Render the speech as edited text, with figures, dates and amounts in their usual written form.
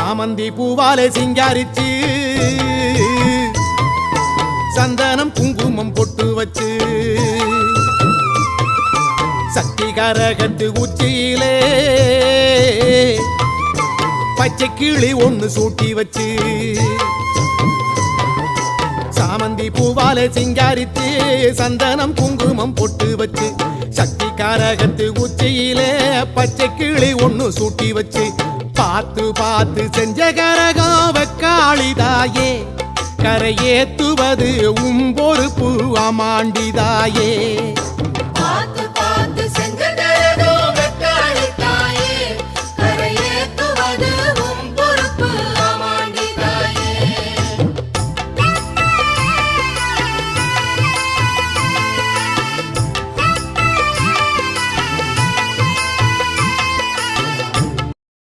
சாமந்தி பூவாலே சிங்காரிச்சு சந்தனம் குங்குமம் பொட்டு வச்சு சக்தி கரகத்து உச்சியிலே பச்சை கிளி ஒண்ணு சூட்டி வச்சு சாமந்தி பூவாலே சிங்காரித்து சந்தனம் குங்குமம் பொட்டு வச்சு சக்தி கரகத்து உச்சியிலே பச்சை கிளி ஒண்ணு சூட்டி வச்சு பார்த்து பார்த்து செஞ்ச கரகம் வெக்காளிதாயே கரையேத்துவது உம்பொறுப்பு அமாண்டிதாயே